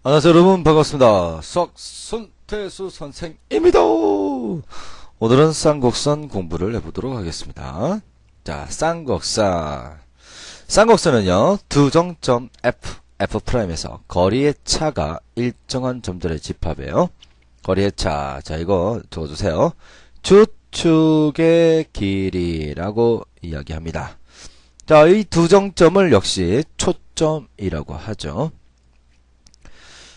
안녕하세요 여러분 반갑습니다. 수학 손태수 선생입니다. 오늘은 쌍곡선 공부를 해보도록 하겠습니다. 자, 쌍곡선은요 두 정점 F'에서 거리의 차가 일정한 점들의 집합이에요. 거리의 차, 자 이거 적어주세요. 주축의 길이라고 이야기합니다. 자, 이 두 정점을 역시 초점이라고 하죠.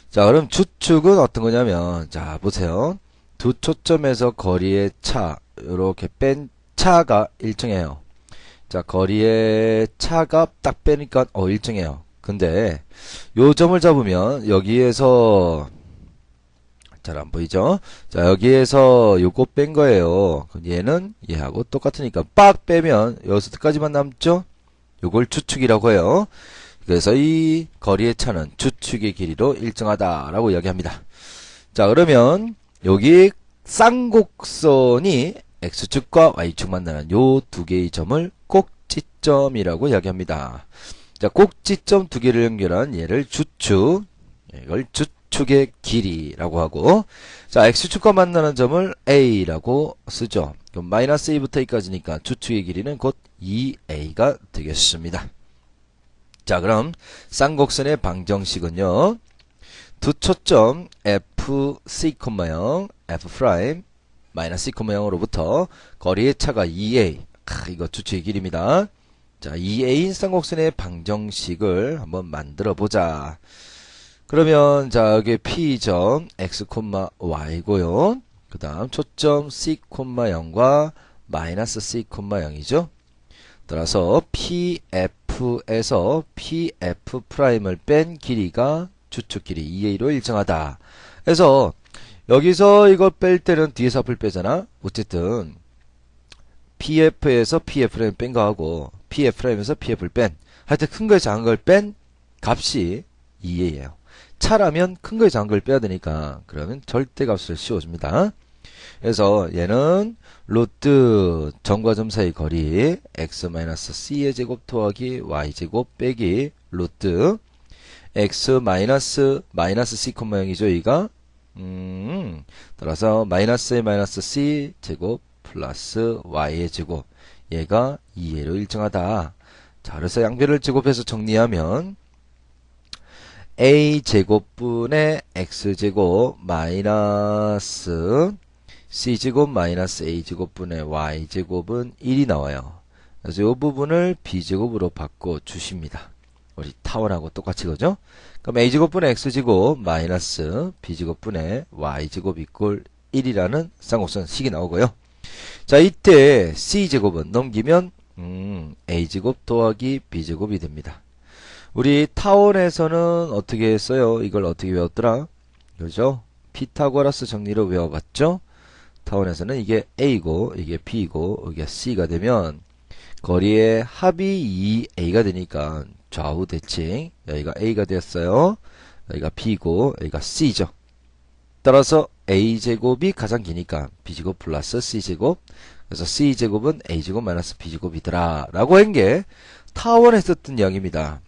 자, 그럼 주축은 어떤 거냐면, 자, 보세요. 두 초점에서 거리의 차, 요렇게 뺀 차가 일정해요. 자, 거리의 차가 딱 빼니까, 일정해요. 근데, 요 점을 잡으면, 여기에서, 잘 안 보이죠? 자, 여기에서 요거 뺀 거예요. 얘는 얘하고 똑같으니까, 빡 빼면, 여기서까지만 남죠? 요걸 주축이라고 해요. 그래서 이 거리의 차는 주축의 길이로 일정하다라고 이야기합니다. 자, 그러면 여기 쌍곡선이 X축과 Y축 만나는 요 두 개의 점을 꼭지점이라고 이야기합니다. 자, 꼭지점 두 개를 연결한 얘를 주축, 이걸 주축의 길이라고 하고, 자, X축과 만나는 점을 A라고 쓰죠. 그럼 마이너스 A부터 A까지니까 주축의 길이는 곧 2A가 되겠습니다. 자, 그럼 쌍곡선의 방정식은요. 두 초점 FC,0 F' 마이너스 C,0으로부터 거리의 차가 2A. 이거 주축의 길이입니다. 자, 2A인 쌍곡선의 방정식을 한번 만들어 보자. 그러면 자, 여기 P점 X, Y고요. 그 다음 초점 C,0과 마이너스 C,0이죠. 따라서 PF에서 PF'을 뺀 길이가 주축 길이 2A로 일정하다. 그래서 여기서 이거 뺄 때는 뒤에서 앞을 빼잖아. 어쨌든 PF에서 PF'를 뺀 거하고 PF'에서 PF'를 뺀, 하여튼 큰 거에 작은 걸 뺀 값이 2A예요. 차라면 큰 거에 작은 걸 빼야 되니까 그러면 절대값을 씌워줍니다. 그래서 얘는 루트 점과 점 사이 거리 x-c의 제곱 더하기 y제곱 빼기 루트 x 마이너스 c, 0이죠. 이가 따라서 마이너스의 마이너스 c 제곱 플러스 y의 제곱, 얘가 2a로 일정하다. 자, 그래서 양변을 제곱해서 정리하면 a 제곱분의 x 제곱 마이너스 c제곱 마이너스 a제곱분의 y제곱은 1이 나와요. 그래서 이 부분을 b제곱으로 바꿔 주십니다. 우리 타원하고 똑같이 그죠? 그럼 a제곱분의 x제곱 마이너스 b제곱분의 y제곱 이꼴 1이라는 쌍곡선식이 나오고요. 자, 이때 c제곱은 넘기면 a제곱 더하기 b제곱이 됩니다. 우리 타원에서는 어떻게 했어요? 이걸 어떻게 외웠더라? 그죠? 피타고라스 정리로 외워봤죠? 타원에서는 이게 A고 이게 B고 이게 C가 되면 거리의 합이 2A가 되니까 좌우 대칭, 여기가 A가 되었어요. 여기가 B고 여기가 C죠. 따라서 A제곱이 가장 기니까 B제곱 플러스 C제곱, 그래서 C제곱은 A제곱 마이너스 B제곱이더라 라고 한 게 타원에서 썼던 이야기입니다.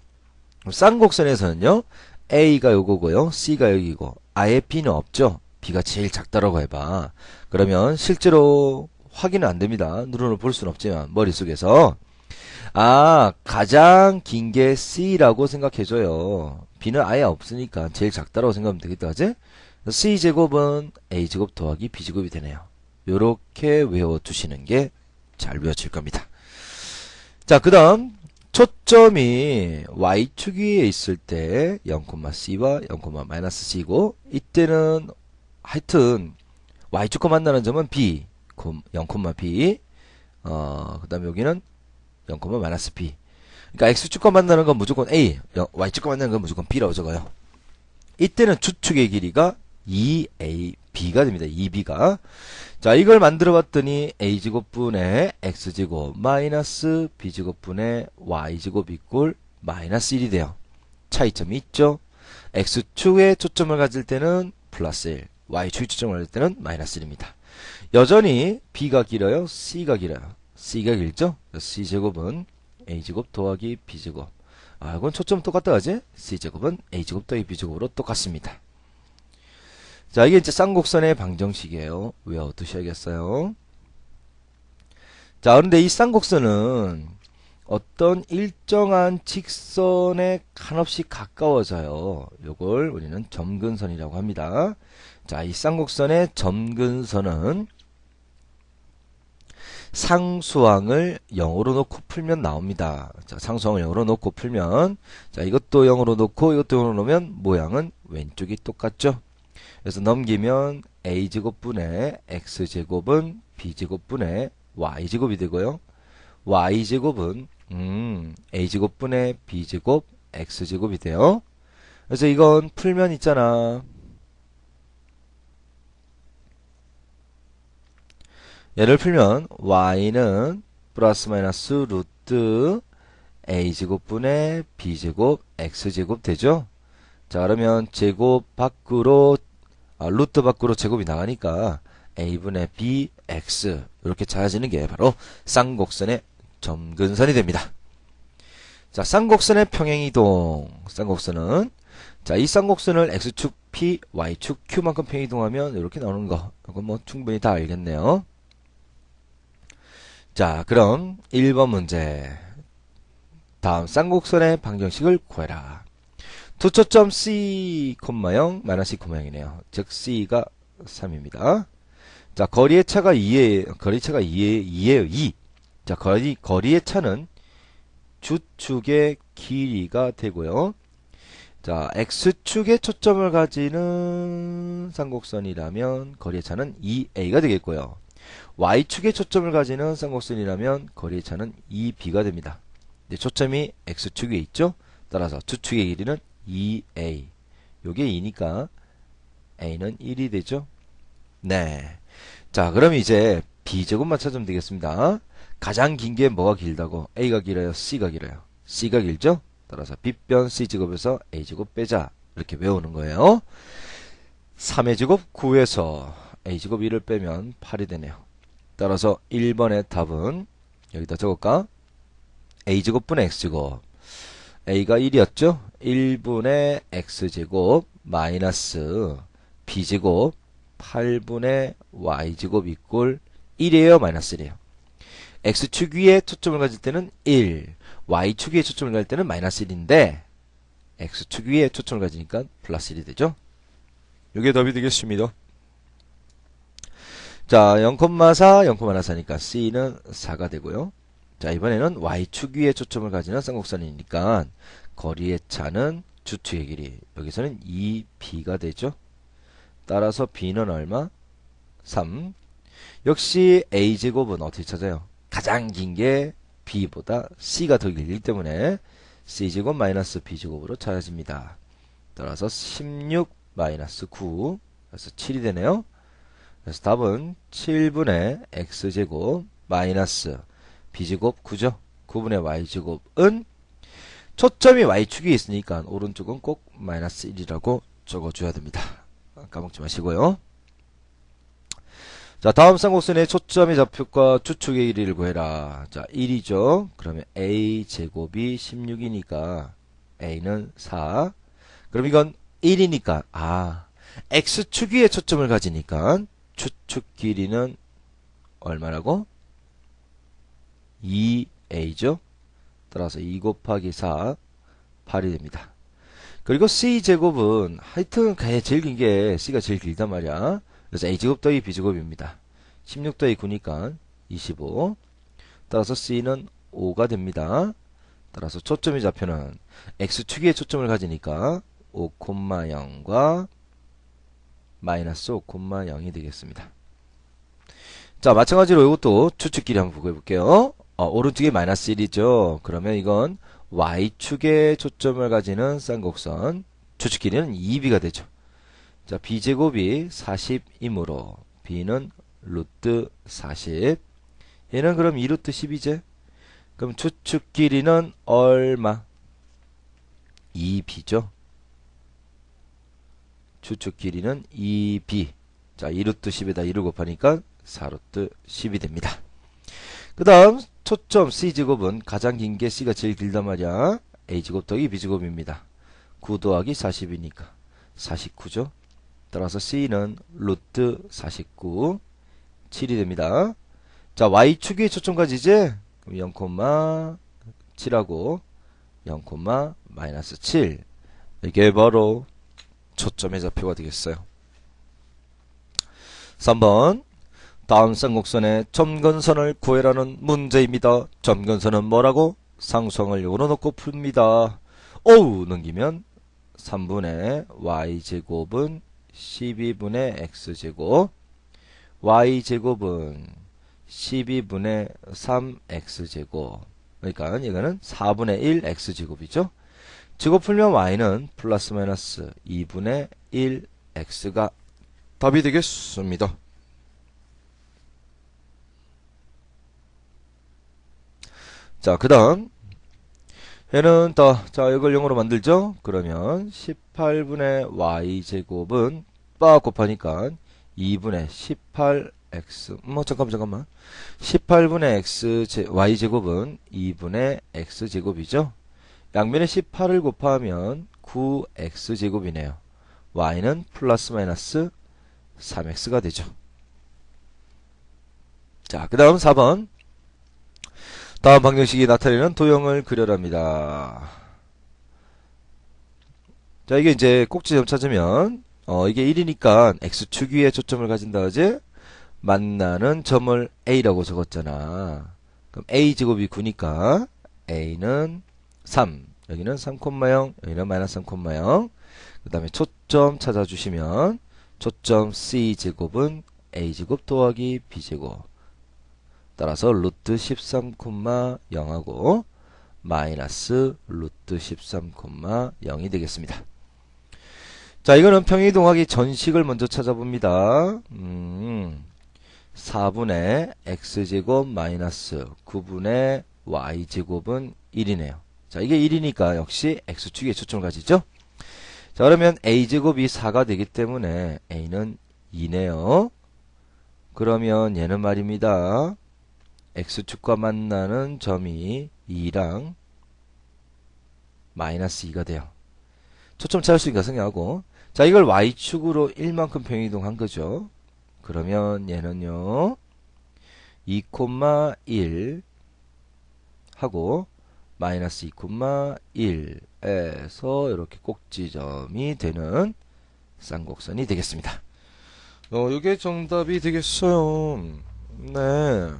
쌍곡선에서는요, A가 요거고요, C가 여기고 아예 B는 없죠. B가 제일 작다라고 해봐. 그러면 실제로 확인은 안 됩니다. 눈으로 볼 수는 없지만 머릿속에서 가장 긴 게 C라고 생각해줘요. B는 아예 없으니까 제일 작다라고 생각하면 되겠다, 그지? C제곱은 A제곱 더하기 B제곱이 되네요. 요렇게 외워두시는 게 잘 외워질 겁니다. 자, 그 다음 초점이 Y축 위에 있을 때 0,C와 0,-C고 이때는 하여튼 Y축과 만나는 점은 B, 0,B, 그 다음에 여기는 0,-B. 그러니까 X축과 만나는 건 무조건 A, Y축과 만나는 건 무조건 B라고 적어요. 이때는 주축의 길이가 2AB가 됩니다. 2B가. 자, 이걸 만들어 봤더니 A제곱분의 X제곱 마이너스 B제곱분의 Y제곱 이꼴 마이너스 1이 돼요. 차이점이 있죠? X축에 초점을 가질 때는 플러스 1, Y축에 초점을 가질 때는 마이너스 1입니다. 여전히 B가 길어요? C가 길어요? C가 길죠? C제곱은 A제곱 더하기 B제곱. 아, 이건 초점 똑같다, 그지? C제곱은 A제곱 더하기 B제곱으로 똑같습니다. 자, 이게 이제 쌍곡선의 방정식이에요. 외워두셔야겠어요. 자, 그런데 이 쌍곡선은 어떤 일정한 직선에 한없이 가까워져요. 요걸 우리는 점근선이라고 합니다. 자, 이 쌍곡선의 점근선은 상수항을 0으로 놓고 풀면 나옵니다. 자, 상수항을 0으로 놓고 풀면, 자, 이것도 0으로 놓고 이것도 0으로 놓으면 모양은 왼쪽이 똑같죠. 그래서 넘기면 a제곱분의 x제곱은 b제곱분의 y제곱이 되고요. y제곱은 a제곱분의 b제곱 x제곱이 돼요. 그래서 이건 풀면 있잖아. 얘를 풀면 y는 플러스 마이너스 루트 a제곱분의 b제곱 x제곱 되죠. 자, 그러면 제곱 밖으로 루트 밖으로 제곱이 나가니까 a분의 bx 이렇게 찾아지는 게 바로 쌍곡선의 점근선이 됩니다. 자, 쌍곡선의 평행이동. 쌍곡선은 자, 이 쌍곡선을 x축 p, y축 q만큼 평행이동하면 이렇게 나오는 거. 이건 뭐 충분히 다 알겠네요. 자, 그럼 1번 문제. 다음 쌍곡선의 방정식을 구해라. 두초점 C, 0, 마이너스 2, 0이네요. 즉 C가 3입니다. 자, 거리의 차가 2예요. 2. 자, 거리의 차는 주축의 길이가 되고요. 자, X축에 초점을 가지는 쌍곡선이라면 거리의 차는 2A가 되겠고요. Y축에 초점을 가지는 쌍곡선이라면 거리의 차는 2B가 됩니다. 초점이 X축에 있죠? 따라서 주축의 길이는 2A. 요게 2니까 A는 1이 되죠? 네. 자, 그럼 이제 B제곱만 찾으면 되겠습니다. 가장 긴 게 뭐가 길다고? A가 길어요? C가 길어요? C가 길죠? 따라서 B변 C제곱에서 A제곱 빼자. 이렇게 외우는 거예요. 3의 제곱 9에서 A제곱 1을 빼면 8이 되네요. 따라서 1번의 답은 여기다 적을까? A제곱분의 X제곱. A가 1이었죠? 1분의 X제곱 마이너스 B제곱 8분의 Y제곱 이꼴 1이에요? 마이너스 1이에요? X축 위에 초점을 가질 때는 1, Y축 위에 초점을 가질 때는 마이너스 1인데 X축 위에 초점을 가지니까 플러스 1이 되죠? 이게 답이 되겠습니다. 자, 0,4, 0,4니까 C는 4가 되고요. 자, 이번에는 Y축 위에 초점을 가지는 쌍곡선이니까 거리의 차는 주축의 길이 여기서는 2B가 되죠. 따라서 B는 얼마? 3. 역시 A제곱은 어떻게 찾아요? 가장 긴 게 B보다 C가 더 길기 때문에 C제곱 마이너스 B제곱으로 찾아집니다. 따라서 16 마이너스 9 그래서 7이 되네요. 그래서 답은 7분의 X제곱 마이너스 B제곱 9죠. 9분의 Y제곱은 초점이 Y축에 있으니까 오른쪽은 꼭 마이너스 1이라고 적어줘야 됩니다. 까먹지 마시고요. 자, 다음 쌍곡선의 초점의 좌표과 주축의 길이를 구해라. 자, 1이죠. 그러면 A제곱이 16이니까 A는 4. 그럼 이건 1이니까 X축 위에 초점을 가지니까 주축 길이는 얼마라고? 2A죠. 따라서 2 곱하기 4, 8이 됩니다. 그리고 C제곱은 하여튼 제일 긴 게 C가 제일 길단 말이야. 그래서 A제곱 더하기 B제곱입니다. 16 더하기 9니까 25. 따라서 C는 5가 됩니다. 따라서 초점의 좌표는 X축 위에 초점을 가지니까 5,0과 마이너스 5,0이 되겠습니다. 자, 마찬가지로 이것도 추측끼리 한번 보고 해볼게요. 오른쪽이 마이너스 1이죠. 그러면 이건 Y축에 초점을 가지는 쌍곡선 추측 길이는 2B가 되죠. 자, B제곱이 40이므로 B는 루트 40. 얘는 그럼 2루트 10이제. 그럼 추측 길이는 얼마? 2B죠. 추측 길이는 2B. 자, 2루트 10에다 2를 곱하니까 4루트 10이 됩니다. 그 다음 초점 C제곱은 가장 긴 게 C가 제일 길단 말이야. a제곱 더하기 b제곱입니다. 9 더하기 40이니까 49죠. 따라서 c는 루트 49, 7이 됩니다. 자, y축에 초점까지 이제 0,7하고 0,-7 이게 바로 초점의 좌표가 되겠어요. 3번 다음 쌍곡선의 점근선을 구해라는 문제입니다. 점근선은 뭐라고? 상수항을 열어놓고 풉니다. 오우 넘기면 3분의 y제곱은 12분의 x제곱, y제곱은 12분의 3x제곱, 그러니까 이거는 4분의 1 x제곱이죠. 제곱 풀면 y는 플러스 마이너스 2분의 1 x가 답이 되겠습니다. 자, 그 다음 얘는 자, 이걸 0으로 만들죠. 그러면 18분의 y제곱은 빠 곱하니까 2분의 18x 잠깐만 18분의 y제곱은 2분의 x제곱이죠. 양면에 18을 곱하면 9x제곱이네요. y는 플러스 마이너스 3x가 되죠. 자, 그 다음 4번 다음 방정식이 나타내는 도형을 그려랍니다. 자, 이게 이제 꼭지점 찾으면 이게 1이니까 x축 위에 초점을 가진다 하지? 만나는 점을 a라고 적었잖아. 그럼 a제곱이 9니까 a는 3, 여기는 3,0, 여기는 마이너스 3,0. 그 다음에 초점 찾아주시면 초점 c제곱은 a제곱 더하기 b제곱, 따라서 루트 13,0하고 마이너스 루트 13,0이 되겠습니다. 자, 이거는 평행이동하기 전식을 먼저 찾아봅니다. 4분의 x제곱 마이너스 9분의 y제곱은 1이네요. 자, 이게 1이니까 역시 x축에 초점을 가지죠. 자, 그러면 a제곱이 4가 되기 때문에 a는 2네요. 그러면 얘는 말입니다. x축과 만나는 점이 2랑 마이너스 2가 돼요. 초점 찾을 수 있으니까 생략하고, 자, 이걸 y축으로 1만큼 평행이동한 거죠. 그러면 얘는요 2,1 하고 마이너스 2,1에서 이렇게 꼭지점이 되는 쌍곡선이 되겠습니다. 이게 정답이 되겠어요. 네.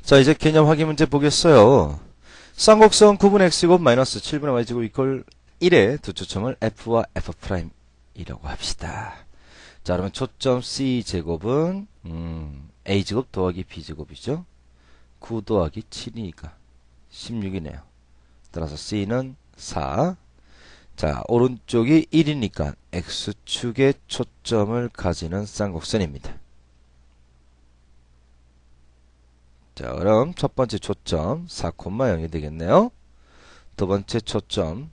자, 이제 개념 확인 문제 보겠어요. 쌍곡선 9분의 x제곱 마이너스 7분의 y제곱 이퀄 1의 두 초점을 f와 f'이라고 합시다. 자, 그러면 초점 c제곱은 a제곱 더하기 b제곱이죠. 9 더하기 7이니까 16이네요. 따라서 c는 4. 자, 오른쪽이 1이니까 x축에 초점을 가지는 쌍곡선입니다. 자, 그럼 첫 번째 초점 4,0이 되겠네요. 두 번째 초점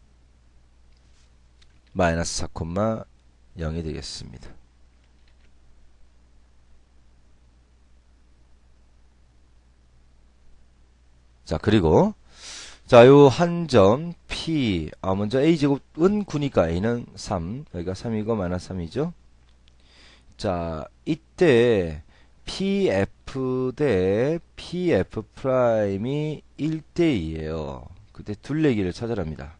마이너스 4,0이 되겠습니다. 자, 그리고 자, 요 한 점 P, 먼저 a제곱은 9니까 a는 3, 여기가 3이고 마이너스 3이죠. 자, 이때 PF 대 PF 프라임이 1대2예요. 그때 둘레기를 찾으랍니다.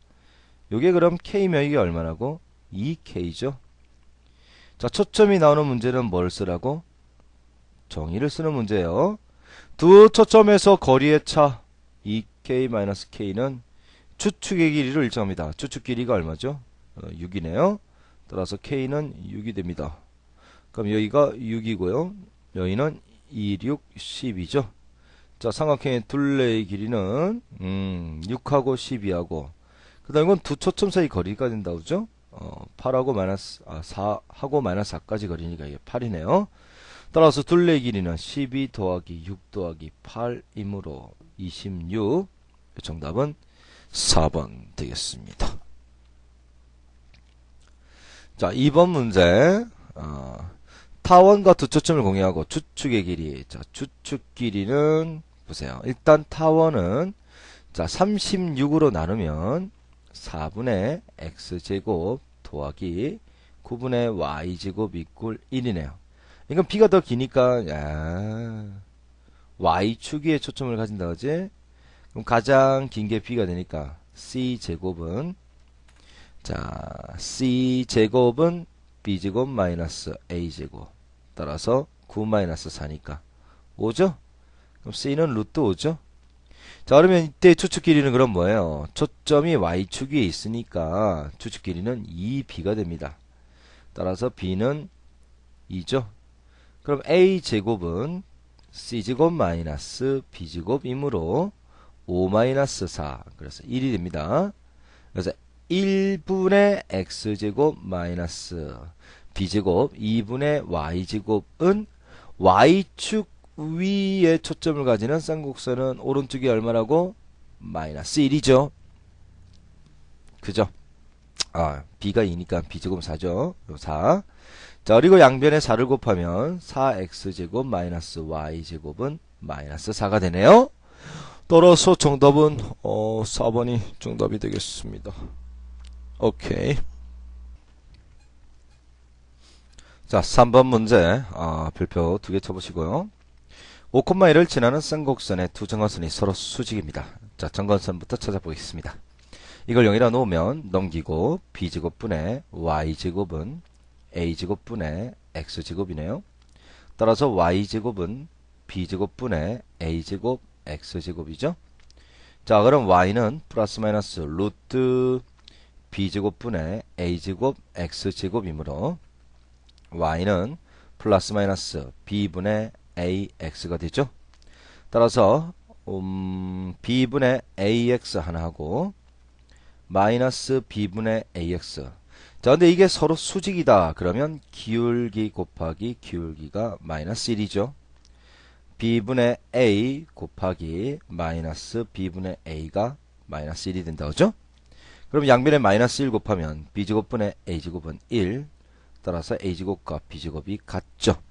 요게 그럼 K면 이게 얼마라고? 2K죠. 자, 초점이 나오는 문제는 뭘 쓰라고? 정의를 쓰는 문제예요. 두 초점에서 거리의 차 2K-K는 추축의 길이를 일정합니다. 추축 길이가 얼마죠? 6이네요. 따라서 K는 6이 됩니다. 그럼 여기가 6이고요. 여기는 2, 6, 12죠. 자, 삼각형의 둘레의 길이는 6하고 12하고, 그 다음 이건 두 초점 사이 거리가 된다고 그죠? 8하고 마이너스 4하고 마이너스 4까지 거리니까 이게 8이네요. 따라서 둘레의 길이는 12 더하기 6 더하기 8이므로 26. 정답은 4번 되겠습니다. 자, 2번 문제. 타원과 두 초점을 공유하고 주축의 길이. 자, 주축 길이는 보세요. 일단 타원은 자, 36으로 나누면 4분의 x제곱 더하기 9분의 y제곱 이꼴 1이네요. 이건 b가 더 기니까 y축 위에 초점을 가진다 그지? 그럼 가장 긴 게 b가 되니까 c제곱은 자, c제곱은 b제곱 마이너스 a제곱 따라서 9 마이너스 4니까 5죠? 그럼 c는 루트 5죠? 자, 그러면 이때 추측 길이는 그럼 뭐예요? 초점이 y축 위에 있으니까 추측 길이는 2b가 됩니다. 따라서 b는 2죠? 그럼 a제곱은 c제곱 마이너스 b제곱이므로 5 마이너스 4 그래서 1이 됩니다. 그래서 1분의 x제곱 마이너스 b제곱 2분의 y제곱은 y축 위에 초점을 가지는 쌍곡선은 오른쪽이 얼마라고? 마이너스 1이죠. 그죠? b가 2니까 b제곱 4죠. 4. 자, 그리고 양변에 4를 곱하면 4x제곱 마이너스 y제곱은 마이너스 4가 되네요. 따라서 정답은 4번이 정답이 되겠습니다. 오케이. 자, 3번 문제 별표 2개 쳐보시고요. 5,1을 지나는 쌍곡선의 두 정관선이 서로 수직입니다. 자, 정관선부터 찾아보겠습니다. 이걸 0이라 놓으면 넘기고 b제곱분의 y제곱은 a제곱분의 x제곱이네요. 따라서 y제곱은 b제곱분의 a제곱 x제곱이죠. 자, 그럼 y는 플러스 마이너스 루트 b제곱분의 a제곱 x제곱이므로 y는 플러스 마이너스 b분의 ax가 되죠. 따라서 b분의 ax 하나 하고 마이너스 b분의 ax. 자, 근데 이게 서로 수직이다. 그러면 기울기 곱하기 기울기가 마이너스 1이죠. b분의 a 곱하기 마이너스 b분의 a가 마이너스 1이 된다. 그죠? 그럼 양변에 마이너스 1 곱하면 b제곱분의 a제곱은 1. 따라서 a제곱과 b제곱이 같죠.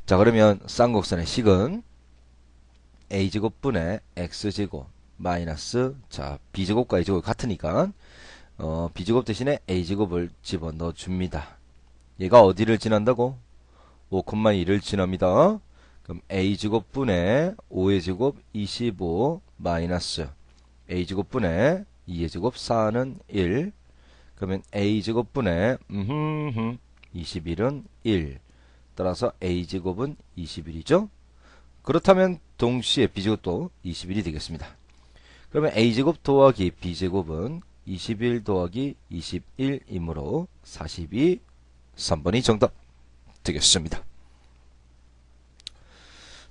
자, 그러면 쌍곡선의 식은 a제곱분의 x제곱 마이너스 자 b제곱과 a제곱이 같으니까 b제곱 대신에 a제곱을 집어넣어 줍니다. 얘가 어디를 지난다고? 5,2를 지납니다. 그럼 a제곱분의 5의 제곱 25 마이너스 a제곱분의 2의 제곱 4는 1. 그러면 a제곱분의 21은 1. 따라서 a제곱은 21이죠. 그렇다면 동시에 b제곱도 21이 되겠습니다. 그러면 a제곱 더하기 b제곱은 21 더하기 21이므로 42 3번이 정답 되겠습니다.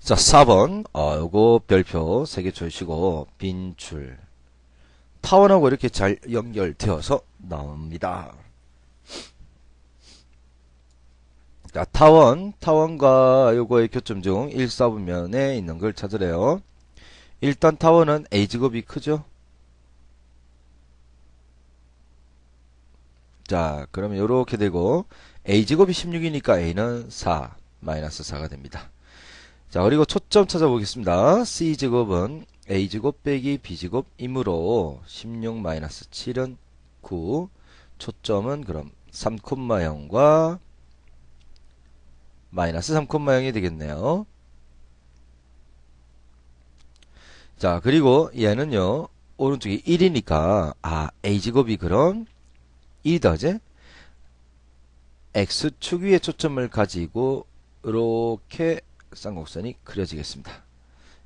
자, 4번 요거 별표 3개 쳐주시고 빈줄 타원하고 이렇게 잘 연결되어서 나옵니다. 자, 타원과 요거의 교점 중 1, 4분면에 있는 걸 찾으래요. 일단 타원은 a제곱이 크죠? 자, 그러면 요렇게 되고 a제곱이 16이니까 a는 4, 마이너스 4가 됩니다. 자, 그리고 초점 찾아보겠습니다. c제곱은 a제곱 빼기 b제곱이므로 16 마이너스 7은 9. 초점은 그럼 3,0과 마이너스 3,0이 되겠네요. 자, 그리고 얘는요, 오른쪽이 1이니까, a제곱이 그럼 1이 더하지? x축 위에 초점을 가지고, 이렇게 쌍곡선이 그려지겠습니다.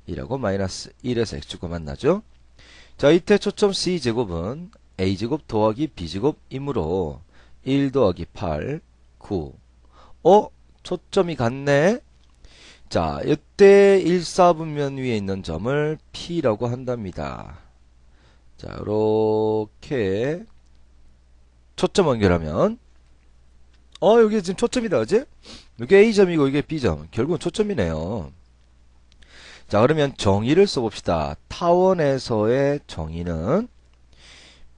1하고 마이너스 1에서 x축과 만나죠? 자, 이때 초점 c제곱은 a제곱 더하기 b제곱이므로 1 더하기 8, 9. 초점이 같네? 자, 이때 1, 4분면 위에 있는 점을 P라고 한답니다. 자, 이렇게 초점 연결하면 여기 지금 초점이다, 그지? 이게 A점이고 이게 B점. 결국은 초점이네요. 자, 그러면 정의를 써봅시다. 타원에서의 정의는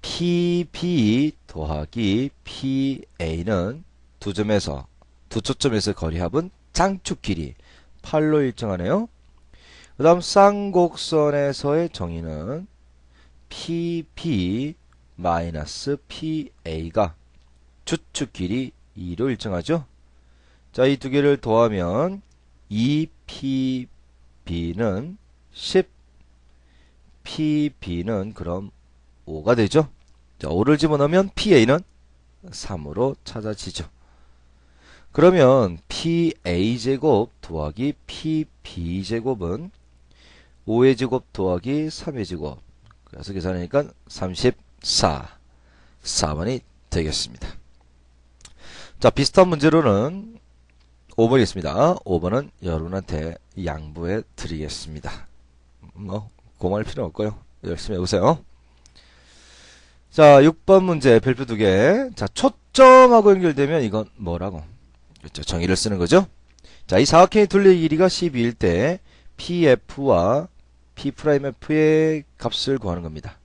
PB 더하기 PA는 두 점에서 두 초점에서 거리합은 장축 길이 8로 일정하네요. 그 다음 쌍곡선에서의 정의는 PB 마이너스 PA가 주축 길이 2로 일정하죠. 자, 이 두 개를 더하면 2PB는 10, PB는 그럼 5가 되죠. 자, 5를 집어넣으면 PA는 3으로 찾아지죠. 그러면 PA제곱 더하기 PB제곱은 5의 제곱 더하기 3의 제곱. 그래서 계산하니까 34. 4번이 되겠습니다. 자, 비슷한 문제로는 5번이 있습니다. 5번은 여러분한테 양보해 드리겠습니다. 고마울 필요 없고요. 열심히 해보세요. 자, 6번 문제 별표 2개. 자, 초점하고 연결되면 이건 뭐라고? 그렇죠. 정의를 쓰는 거죠. 자, 이 사각형의 둘레의 길이가 12일 때 PF와 P'F의 값을 구하는 겁니다.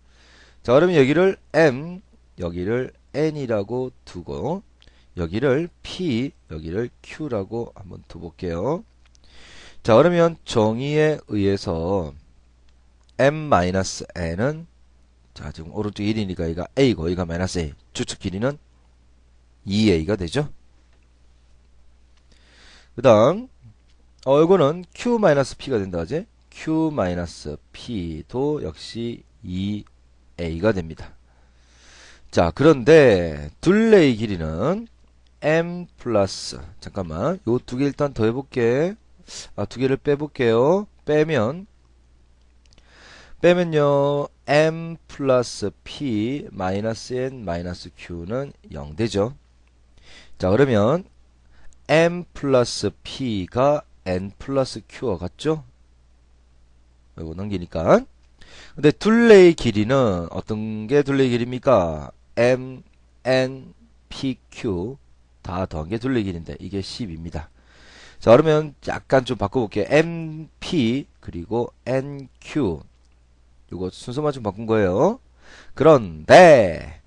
자, 그러면 여기를 M, 여기를 N이라고 두고 여기를 P, 여기를 Q라고 한번 두볼게요. 자, 그러면 정의에 의해서 M-N은 자, 지금 오른쪽 1이니까 이가 A고 이가 마이너스 A. 주축 길이는 2A가 되죠. 그 다음 이거는 Q-P가 된다 하지? Q-P도 역시 2A가 됩니다. 자, 그런데 둘레의 길이는 M 플러스 잠깐만 요 두 개 일단 더 해볼게. 두 개를 빼볼게요. 빼면요 M 플러스 P 마이너스 N 마이너스 Q는 0 되죠. 자, 그러면 M 플러스 P가 N 플러스 Q와 같죠? 이거 넘기니까. 근데 둘레의 길이는 어떤 게 둘레의 길입니까? M, N, P, Q 다 더한 게 둘레의 길인데 이게 10입니다. 자, 그러면 약간 좀 바꿔볼게요. M, P 그리고 N, Q 이거 순서만 좀 바꾼 거예요. 그런데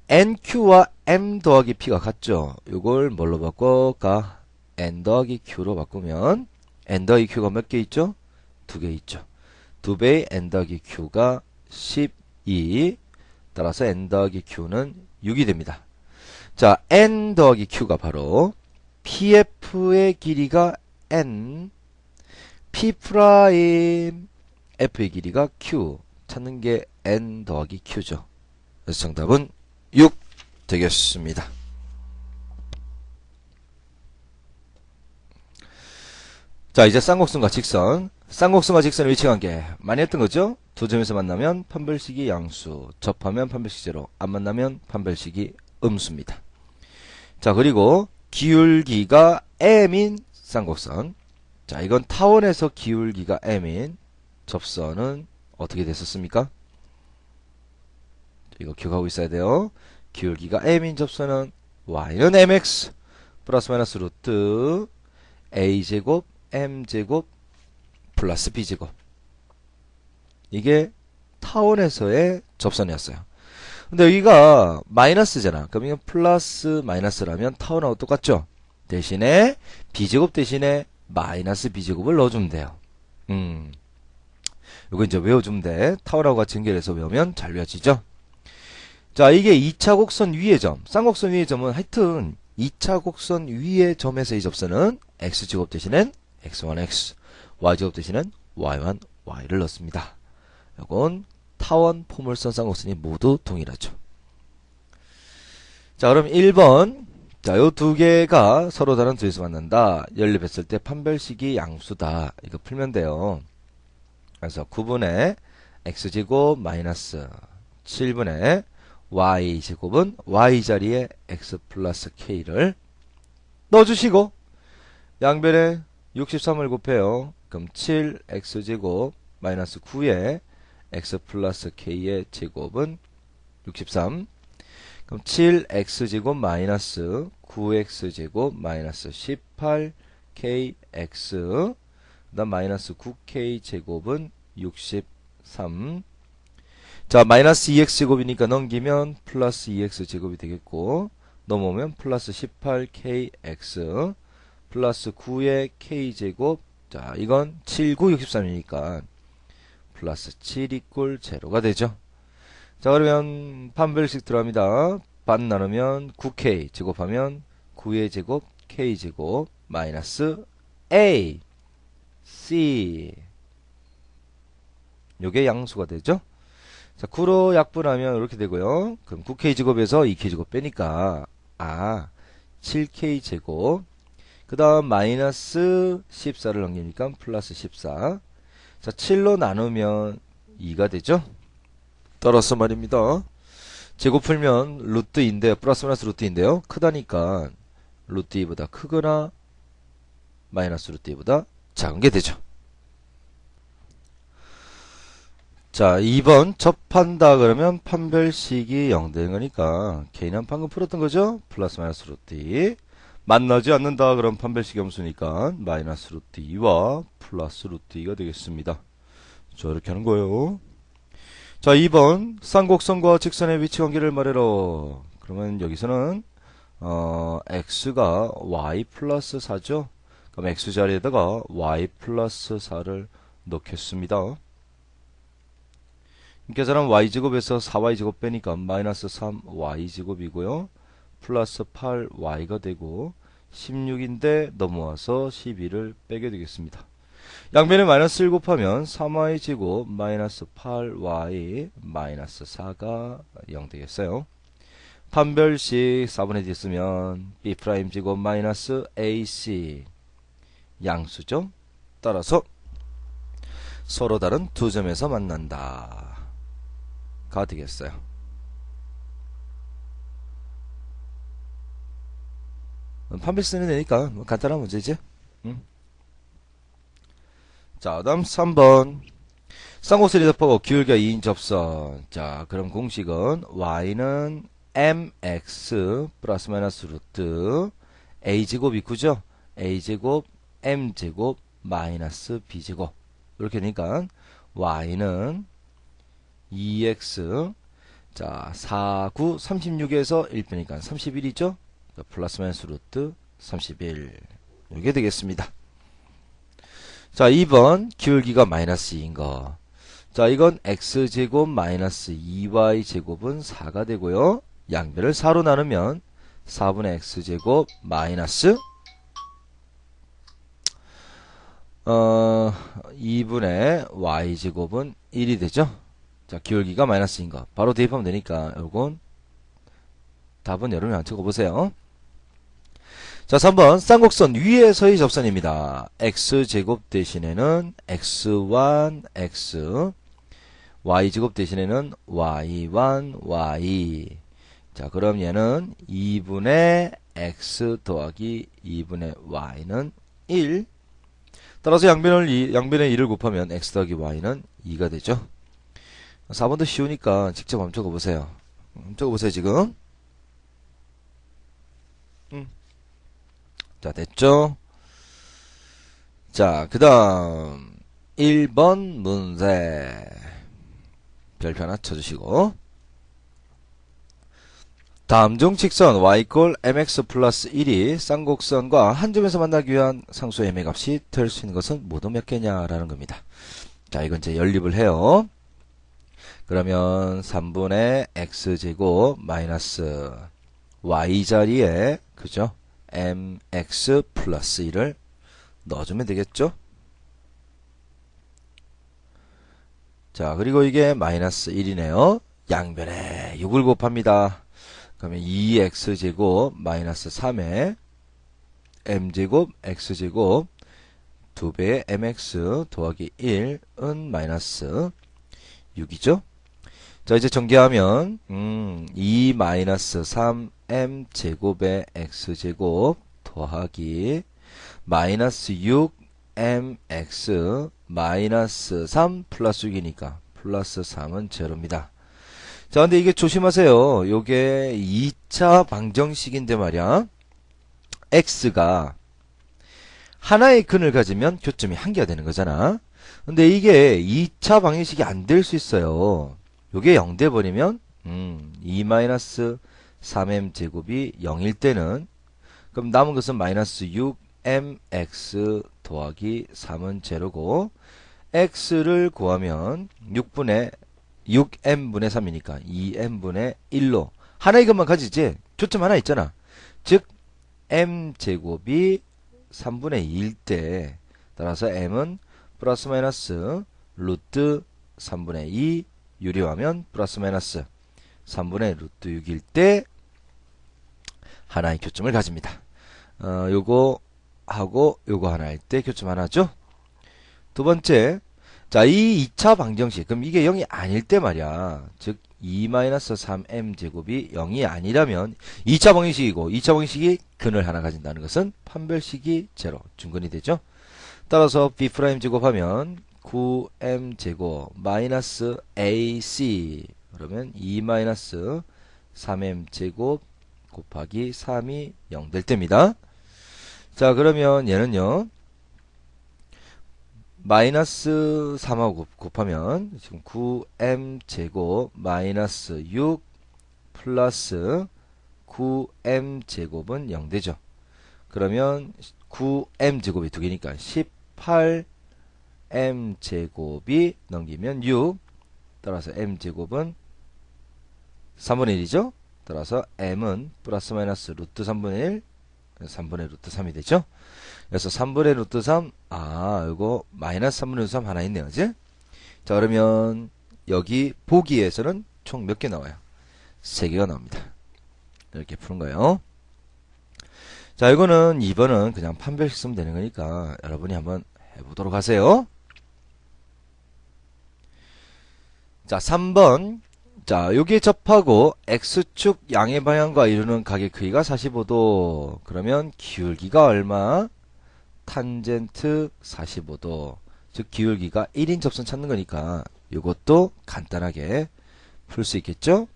NQ와 M 더하기 P가 같죠? 이걸 뭘로 바꿔가? N 더하기 Q로 바꾸면 N 더하기 Q가 몇 개 있죠? 2개 있죠. 2배의 N 더하기 Q가 12. 따라서 N 더하기 Q는 6이 됩니다. 자, N 더하기 Q가 바로 PF의 길이가 N, P 프라임, F의 길이가 Q. 찾는 게 N 더하기 Q죠. 그래서 정답은 6 되겠습니다. 자, 이제 쌍곡선과 직선. 쌍곡선과 직선의 위치 관계 많이 했던 거죠? 두 점에서 만나면 판별식이 양수, 접하면 판별식 제로, 안 만나면 판별식이 음수입니다. 자, 그리고 기울기가 M인 쌍곡선. 자, 이건 타원에서 기울기가 M인 접선은 어떻게 됐었습니까? 이거 기억하고 있어야 돼요. 기울기가 M인 접선은 Y는 MX 플러스 마이너스 루트 A제곱 M제곱 플러스 B제곱. 이게 타원에서의 접선이었어요. 근데 여기가 마이너스잖아. 그럼 이건 플러스 마이너스라면 타원하고 똑같죠? 대신에 B제곱 대신에 마이너스 B제곱을 넣어주면 돼요. 이거 이제 외워주면 돼. 타원하고 같이 연결해서 외우면 잘 외워지죠? 자, 이게 2차 곡선 위의 점. 쌍곡선 위의 점은 하여튼 2차 곡선 위의 점에서 이 접선은 X제곱 대신엔 X1X, Y제곱 대신엔 Y1Y를 넣습니다. 이건 타원, 포물선, 쌍곡선이 모두 동일하죠. 자, 그럼 1번. 자, 요 두 개가 서로 다른 두에서 만난다. 연립했을 때 판별식이 양수다. 이거 풀면 돼요. 그래서 9분의 X제곱 마이너스 7분의 Y제곱은 Y자리에 X 플러스 K를 넣어주시고 양변에 63을 곱해요. 그럼 7X제곱 마이너스 9에 X 플러스 K의 제곱은 63. 그럼 7X제곱 마이너스 9X제곱 마이너스 18KX 그 다음 마이너스 9K제곱은 63. 자, 마이너스 2x제곱이니까 넘기면 플러스 2x제곱이 되겠고, 넘어오면 플러스 18kx, 플러스 9의 k제곱, 자, 이건 7, 9, 63이니까, 플러스 7 이꼴 제로가 되죠. 자, 그러면 판별식 들어갑니다. 반 나누면 9k, 제곱하면 9의 제곱, k제곱, 마이너스 a, c. 요게 양수가 되죠. 자, 9로 약분하면 이렇게 되고요. 그럼 9k제곱에서 2k제곱 빼니까 7k제곱. 그 다음 마이너스 14를 넘기니까 플러스 14. 자, 7로 나누면 2가 되죠. 따라서 말입니다. 제곱 풀면 루트 2인데 플러스 마이너스 루트 2인데요. 크다니까 루트 2보다 크거나 마이너스 루트 2보다 작은 게 되죠. 자, 2번 접한다 그러면 판별식이 0 되는 거니까 k는 방금 풀었던 거죠? 플러스 마이너스 루트 2. 만나지 않는다 그럼 판별식이 함수니까 마이너스 루트 2와 플러스 루트 2가 되겠습니다. 자, 이렇게 하는 거예요. 자, 2번 쌍곡선과 직선의 위치 관계를 말해라. 그러면 여기서는 x가 y 플러스 4죠? 그럼 x 자리에다가 y 플러스 4를 넣겠습니다. 계산하면 y제곱에서 4y제곱 빼니까 마이너스 3y제곱이고요. 플러스 8y가 되고 16인데 넘어와서 12를 빼게 되겠습니다. 양변에 마이너스 1 곱하면 3y제곱 마이너스 8y 마이너스 4가 0 되겠어요. 판별식 4분의 D 쓰면 b'제곱 마이너스 ac 양수죠. 따라서 서로 다른 두 점에서 만난다 가 되겠어요. 판별 쓰면 되니까 뭐 간단한 문제지. 자, 다음 3번 쌍곡선이 접하고 기울기가 2인 접선. 자, 그럼 공식은 y는 mx 플러스 마이너스 루트 a제곱이 9죠. a제곱 m제곱 마이너스 b제곱 이렇게 되니까 y는 2x 자 4, 9, 36에서 1 빼니까 31이죠. 플러스 마이너스 루트 31 이게 되겠습니다. 자, 2번 기울기가 마이너스 2인 거. 자, 이건 x제곱 마이너스 2y제곱은 4가 되고요. 양변을 4로 나누면 4분의 x제곱 마이너스 2분의 y제곱은 1이 되죠. 자, 기울기가 마이너스인 거 바로 대입하면 되니까 요건 답은 여러분이 안 적어보세요. 자, 3번 쌍곡선 위에서의 접선입니다. x제곱 대신에는 x1 x y제곱 대신에는 y1 y. 자, 그럼 얘는 2분의 x 더하기 2분의 y는 1. 따라서 양변에 2를 곱하면 x 더하기 y는 2가 되죠. 4번도 쉬우니까 직접 한번 적어보세요. 적어보세요, 지금. 자, 됐죠? 자, 그 다음 1번 문제 별표 하나 쳐주시고 다음 중 직선 y = mx 플러스 1이 쌍곡선과 한 점에서 만나기 위한 상수 m의 값이 될 수 있는 것은 모두 몇 개냐라는 겁니다. 자, 이건 이제 연립을 해요. 그러면 3분의 x제곱 마이너스 y 자리에 그죠? mx 플러스 1을 넣어주면 되겠죠? 자, 그리고 이게 마이너스 1이네요. 양변에 6을 곱합니다. 그러면 2x제곱 마이너스 3에 m제곱 x제곱 2배의 mx 더하기 1은 마이너스 6이죠. 자, 이제 전개하면 2 마이너스 3 m제곱의 x제곱 더하기 마이너스 6 mx 마이너스 3 플러스 6이니까 플러스 3은 제로입니다. 자, 근데 이게 조심하세요. 요게 2차 방정식인데 말이야. x가 하나의 근을 가지면 교점이 한 개가 되는 거잖아. 근데 이게 2차 방정식이 안 될 수 있어요. 요게 0 돼버리면 2-3m 제곱이 0일 때는 그럼 남은 것은 마이너스 6mx 더하기 3은 제로고 x를 구하면 6m분의 3이니까 2m분의 1로 하나 이것만 가지지 초점 하나 있잖아. 즉 m제곱이 3분의 2일 때 따라서 m은 플러스 마이너스 루트 3분의 2 유리하면 플러스 마이너스 3분의 루트 6일 때 하나의 교점을 가집니다. 요거 하고 요거 하나일 때 교점 하나죠. 두 번째, 자, 이 2차 방정식, 그럼 이게 0이 아닐 때 말이야. 즉 2-3m 제곱이 0이 아니라면 2차 방정식이고 2차 방정식이 근을 하나 가진다는 것은 판별식이 제로, 중근이 되죠. 따라서 b' 제곱하면 9m 제곱 마이너스 ac 그러면 2-3m 제곱 곱하기 3이 0 될 때입니다. 자, 그러면 얘는요. 마이너스 3하고 곱하면 지금 9m 제곱 마이너스 6 플러스 9m 제곱은 0 되죠. 그러면 9m 제곱이 두 개니까 18m 제곱이 넘기면 6 따라서 m 제곱은 3분의 1이죠. 따라서 m은 플러스 마이너스 루트 3분의 1 3분의 루트 3이 되죠. 그래서 3분의 루트 3, 이거 마이너스 3분의 루트 3 하나 있네요. 그지? 자, 그러면 여기 보기에서는 총 몇 개 나와요? 3개가 나옵니다. 이렇게 푸는 거예요. 자, 이거는 2번은 그냥 판별식 쓰면 되는 거니까 여러분이 한번 해보도록 하세요. 자, 3번. 자, 여기에 접하고 X축 양의 방향과 이루는 각의 크기가 45도. 그러면 기울기가 얼마? 탄젠트 45도. 즉 기울기가 1인 접선 찾는 거니까 이것도 간단하게 풀 수 있겠죠?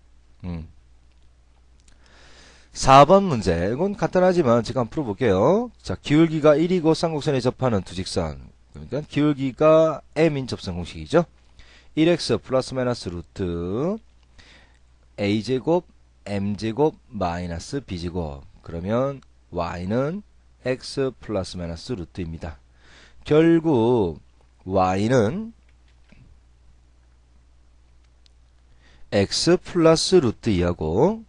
4번 문제. 이건 간단하지만 제가 한번 풀어볼게요. 자, 기울기가 1이고 쌍곡선에 접하는 두 직선. 그러니까 기울기가 m인 접선 공식이죠. 1x 플러스 마이너스 루트 a제곱 m제곱 마이너스 b제곱. 그러면 y는 x 플러스 마이너스 루트입니다. 결국 y는 x 플러스 루트 2하고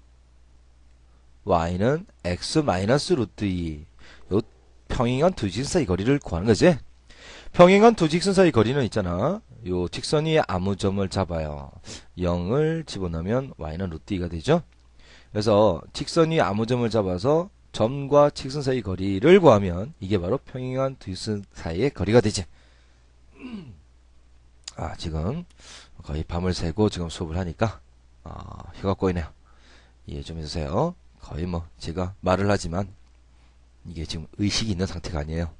y는 x 마이너스 루트 2. 요 평행한 두 직선 사이 거리를 구하는 거지. 평행한 두 직선 사이 거리는 있잖아. 요 직선 위에 아무 점을 잡아요. 0을 집어넣으면 y는 루트 2가 되죠. 그래서 직선 위에 아무 점을 잡아서 점과 직선 사이 거리를 구하면 이게 바로 평행한 두 직선 사이의 거리가 되지. 지금 거의 밤을 새고 지금 수업을 하니까 혀가 꼬이네요. 이해 좀 해주세요. 거의 뭐 제가 말을 하지만 이게 지금 의식이 있는 상태가 아니에요.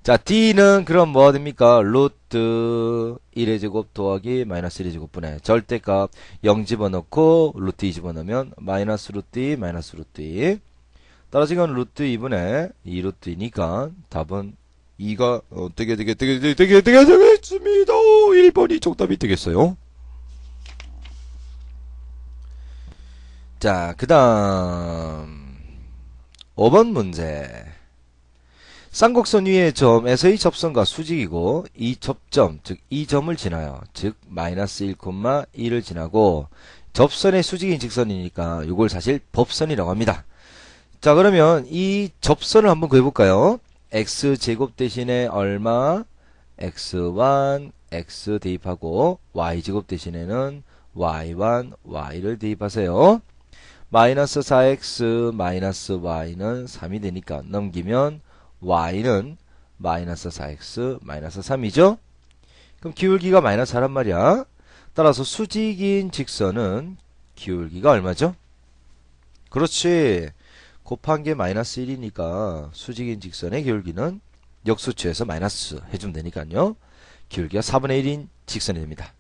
자, D는 그럼 뭐가 됩니까? 루트 1의 제곱 더하기 마이너스 1의 제곱분의 절대값 0 집어넣고 루트 2 집어넣으면 마이너스 루트 2 마이너스 루트 2. 따라서 이건 루트 2분의 2 루트 2니까 답은 2가 되겠습니다. 1번이 정답이 되겠어요. 자, 그 다음 5번 문제. 쌍곡선 위의 점에서의 접선과 수직이고 이 접점, 즉 이 점을 지나요. 즉 마이너스 1,1을 지나고 접선의 수직인 직선이니까 이걸 사실 법선이라고 합니다. 자, 그러면 이 접선을 한번 구해볼까요? x제곱 대신에 얼마? x1, x 대입하고 y제곱 대신에는 y1, y를 대입하세요. 마이너스 4x 마이너스 y는 3이 되니까 넘기면 y는 마이너스 4x 마이너스 3이죠. 그럼 기울기가 마이너스 4란 말이야. 따라서 수직인 직선은 기울기가 얼마죠? 그렇지. 곱한 게 마이너스 1이니까 수직인 직선의 기울기는 역수치에서 마이너스 해주면 되니까요. 기울기가 4분의 1인 직선이 됩니다.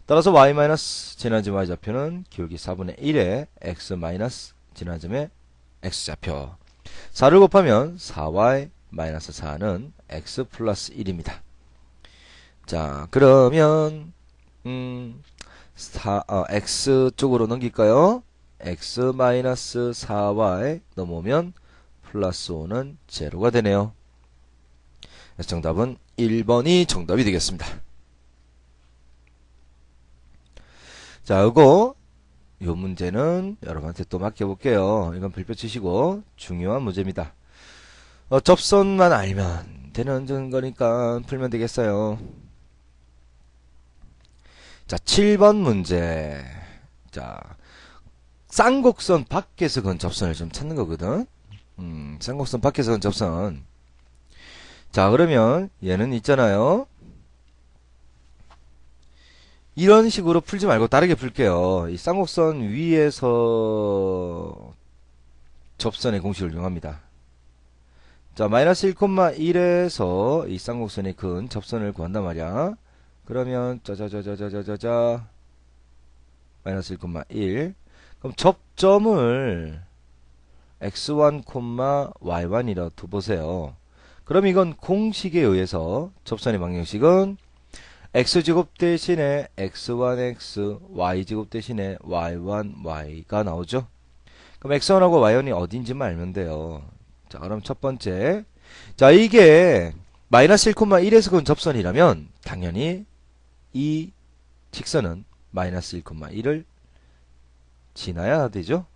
따라서 y 마이너스 지나짐 y좌표는 기울기 4분의 1에 x 마이너스 지나짐의 x좌표. 4를 곱하면 4y 마이너스 4는 x 플러스 1입니다. 자, 그러면 x 쪽으로 넘길까요? x 마이너스 4y 넘어오면 플러스 5는 제로가 되네요. 그래서 정답은 1번이 정답이 되겠습니다. 자, 이거 요 문제는 여러분한테 또 맡겨볼게요. 이건 별표 치시고 중요한 문제입니다. 접선만 알면 되는 거니까 풀면 되겠어요. 자, 7번 문제. 자, 쌍곡선 밖에서 그은 접선을 좀 찾는 거거든. 쌍곡선 밖에서 그은 접선. 자, 그러면 얘는 있잖아요. 이런 식으로 풀지 말고 다르게 풀게요. 이 쌍곡선 위에서 접선의 공식을 이용합니다. 자, 마이너스 1,1에서 이 쌍곡선에 근 접선을 구한단 말이야. 그러면 짜자자자자자자 마이너스 1,1. 그럼 접점을 x1, y1이라 두보세요. 그럼 이건 공식에 의해서 접선의 방정식은 x제곱 대신에 x1x, y제곱 대신에 y1y가 나오죠. 그럼 x1하고 y1이 어딘지만 알면 돼요. 자, 그럼 첫 번째. 자, 이게 마이너스 1,1에서 그은 접선이라면 당연히 이 직선은 마이너스 1,1을 지나야 되죠.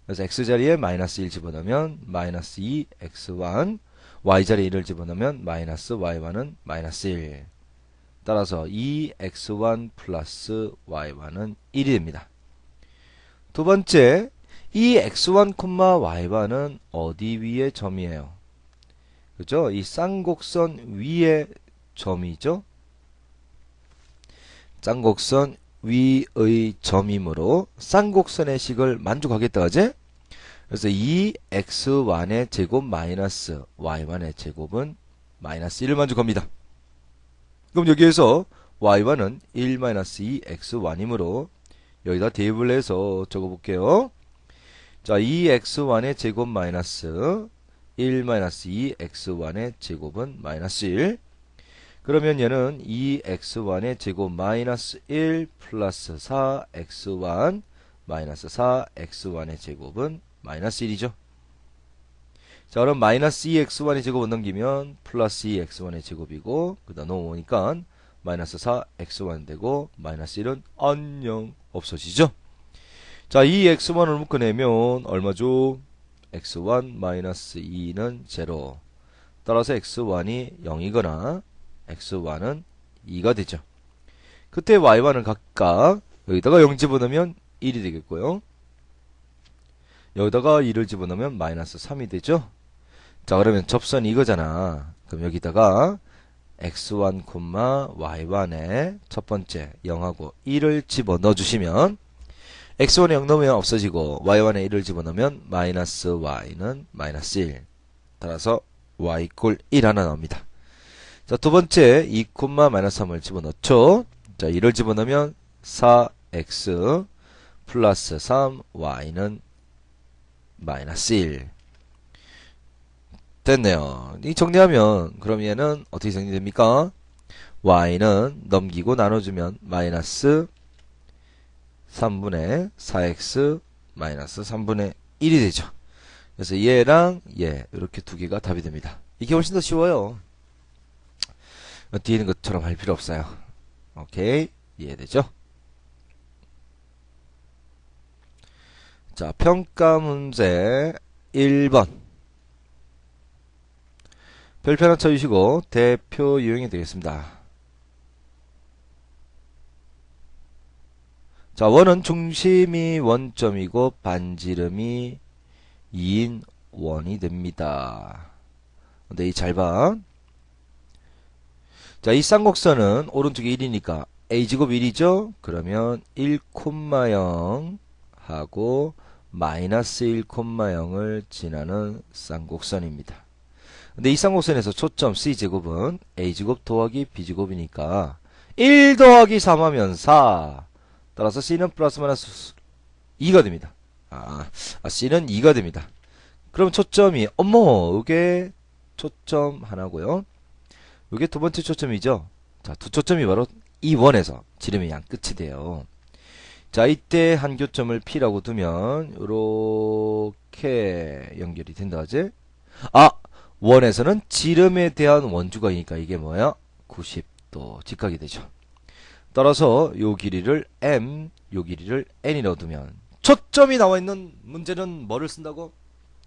그래서 x자리에 마이너스 1 집어넣으면 마이너스 2 x1, y자리에 1을 집어넣으면 마이너스 y1은 마이너스 1. 따라서 2x1 플러스 y1은 1이 됩니다. 두 번째, 이 x1, y1은 어디 위의 점이에요? 그죠? 이 쌍곡선 위의 점이죠? 쌍곡선 위의 점이므로 쌍곡선의 식을 만족하겠다, 그제? 그래서 2x1의 제곱 마이너스 y1의 제곱은 마이너스 1을 만족합니다. 그럼 여기에서 y1은 1-2x1이므로 여기다 대입을 해서 적어볼게요. 자, 2x1의 제곱 마이너스 1-2x1의 제곱은 마이너스 1. 그러면 얘는 2x1의 제곱 마이너스 1 플러스 4x1 마이너스 4x1의 제곱은 마이너스 1이죠. 자, 그럼 마이너스 2x1의 제곱을 넘기면 플러스 2x1의 제곱이고 그 다음 넘어오니까 마이너스 4x1 되고 마이너스 1은 안녕 없어지죠. 자, 2x1을 묶어내면 얼마죠? x1 마이너스 2는 0. 따라서 x1이 0이거나 x1은 2가 되죠. 그때 y1은 각각 여기다가 0 집어넣으면 1이 되겠고요. 여기다가 2를 집어넣으면 마이너스 3이 되죠. 자, 그러면 접선이 이거잖아. 그럼 여기다가 x1, y1에 첫 번째 0하고 1을 집어넣어 주시면 x1에 0 넣으면 없어지고 y1에 1을 집어넣으면 마이너스 y는 마이너스 1. 따라서 y 이꼴 1 하나 나옵니다. 자, 두 번째 2, 마이너스 3을 집어넣죠. 자, 1을 집어넣으면 4x 플러스 3y는 마이너스 1. 됐네요. 이 정리하면 그럼 얘는 어떻게 정리됩니까? y는 넘기고 나눠주면 마이너스 3분의 4x 마이너스 3분의 1이 되죠. 그래서 얘랑 얘 이렇게 두 개가 답이 됩니다. 이게 훨씬 더 쉬워요. 뒤에 있는 것처럼 할 필요 없어요. 오케이, 이해되죠? 자, 평가 문제 1번. 별표 하나 쳐주시고 대표 유형이 되겠습니다. 자, 원은 중심이 원점이고 반지름이 2인 원이 됩니다. 근데 이 잘 봐. 자, 이 쌍곡선은 오른쪽에 1이니까 a제곱 1이죠? 그러면 1,0 하고 마이너스 1,0을 지나는 쌍곡선입니다. 근데 이 쌍곡선에서 초점 c제곱은 a제곱 더하기 b제곱이니까 1 더하기 3 하면 4. 따라서 c는 플러스 마이너스 2가 됩니다. c는 2가 됩니다. 그럼 초점이 이게 초점 하나고요. 이게 두 번째 초점이죠. 자, 두 초점이 바로 이 원에서 지름의 양 끝이 돼요. 자, 이때 한 교점을 P라고 두면 요렇게 연결이 된다 하지? 아! 원에서는 지름에 대한 원주각이니까 이게 뭐야? 90도 직각이 되죠. 따라서 요 길이를 M, 요 길이를 N이라고 두면 초점이 나와 있는 문제는 뭐를 쓴다고?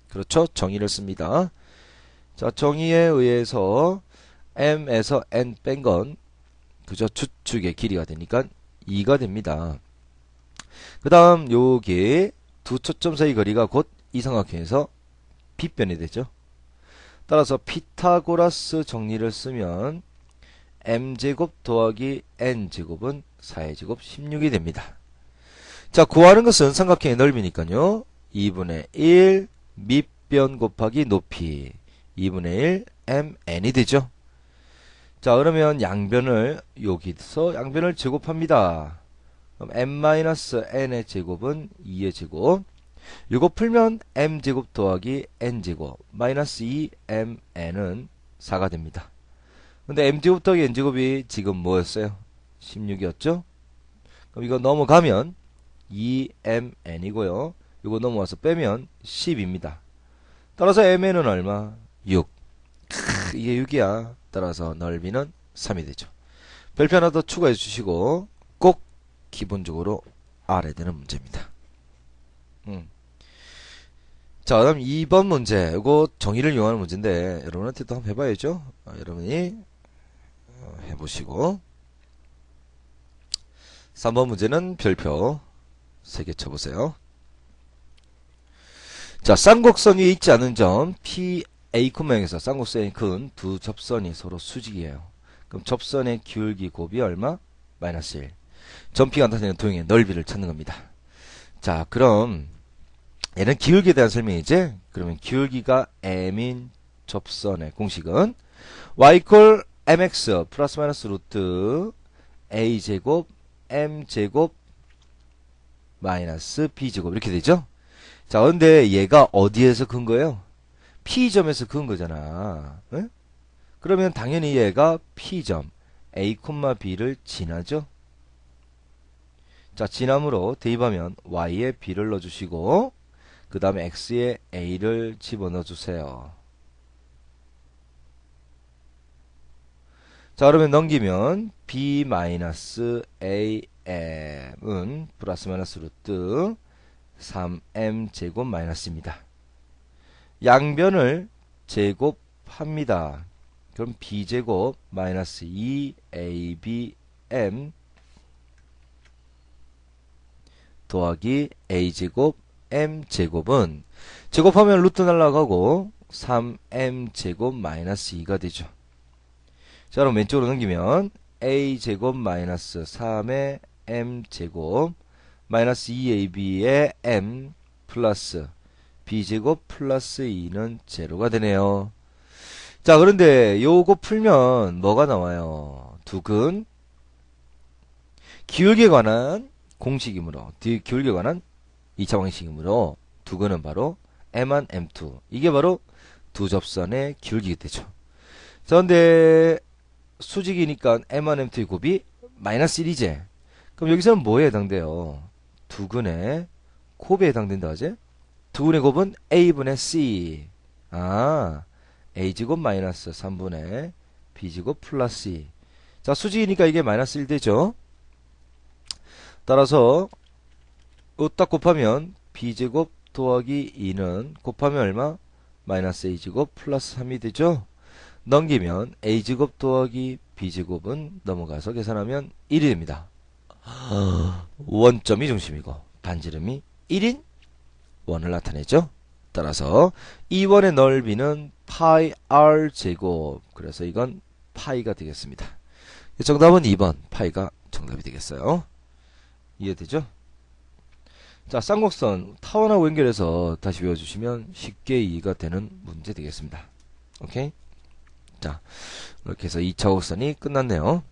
그렇죠. 정의를 씁니다. 자, 정의에 의해서 M에서 N 뺀 건 그저 주축의 길이가 되니까 2가 됩니다. 그 다음 요게 두 초점 사이 거리가 곧 이삼각형에서 B변이 되죠. 따라서 피타고라스 정리를 쓰면 m제곱 더하기 n제곱은 4의 제곱 16이 됩니다. 자, 구하는 것은 삼각형의 넓이니까요. 2분의 1 밑변 곱하기 높이 2분의 1 mn이 되죠. 자, 그러면 양변을 여기서 양변을 제곱합니다. 그럼 m-n의 제곱은 2의 제곱. 이거 풀면 m제곱 더하기 n제곱 마이너스 2mn은 4가 됩니다. 근데 m제곱 더하기 n제곱이 지금 뭐였어요? 16이었죠? 그럼 이거 넘어가면 2mn이고요. 이거 넘어와서 빼면 10입니다. 따라서 mn은 얼마? 6. 이게 6이야. 따라서 넓이는 3이 되죠. 별표 하나 더 추가해 주시고 꼭 기본적으로 알아야 되는 문제입니다. 자, 그다음 2번 문제. 이거 정의를 이용하는 문제인데 여러분한테도 한번 해봐야죠. 여러분이 해보시고 3번 문제는 별표 3개 쳐보세요. 자, 쌍곡선 위에 있지 않은 점 PA, 에서 쌍곡선이 큰 두 접선이 서로 수직이에요. 그럼 접선의 기울기 곱이 얼마? 마이너스 1. 점 P가 나타내는 도형의 넓이를 찾는 겁니다. 자, 그럼 얘는 기울기에 대한 설명이지? 그러면 기울기가 m인 접선의 공식은 y equal mx 플러스 마이너스 루트 a제곱 m제곱 마이너스 b제곱 이렇게 되죠? 자, 근데 얘가 어디에서 근 거예요? P점에서 근 거잖아. 응? 그러면 당연히 얘가 P점 A, B를 지나죠? 자, 지남으로 대입하면 Y에 B를 넣어주시고 그 다음에 X에 A를 집어넣어 주세요. 자, 그러면 넘기면 B-AM은 플러스 마이너스 루트 3M 제곱 마이너스입니다. 양변을 제곱합니다. 그럼 B제곱 마이너스 2ABM 더하기 A제곱 M제곱은 제곱하면 루트 날라가고 3M제곱 마이너스 2가 되죠. 자, 그럼 왼쪽으로 넘기면 A제곱 마이너스 3의 M제곱 마이너스 2AB의 M 플러스 B제곱 플러스 2는 제로가 되네요. 자, 그런데 요거 풀면 뭐가 나와요? 두근 기울기에 관한 공식이므로 기울기에 관한 2차 방식이므로 두근은 바로 M1, M2 이게 바로 두 접선의 기울기가 되죠. 자, 근데 수직이니까 M1, M2의 곱이 마이너스 1이지. 그럼 여기서는 뭐에 해당돼요? 두근의 곱에 해당된다 하지? 두근의 곱은 A분의 C. 아, A제곱 마이너스 3분의 B제곱 플러스 2. 자, 수직이니까 이게 마이너스 1 되죠? 따라서 딱 곱하면 B제곱 더하기 2는 곱하면 얼마? 마이너스 A제곱 플러스 3이 되죠? 넘기면 A제곱 더하기 B제곱은 넘어가서 계산하면 1이 됩니다. 원점이 중심이고 반지름이 1인 원을 나타내죠. 따라서 이 원의 넓이는 파이 R 제곱. 그래서 이건 파이가 되겠습니다. 정답은 2번 파이가 정답이 되겠어요. 이해되죠? 자, 쌍곡선 타원하고 연결해서 다시 외워주시면 쉽게 이해가 되는 문제 되겠습니다. 오케이? 자, 이렇게 해서 2차 곡선이 끝났네요.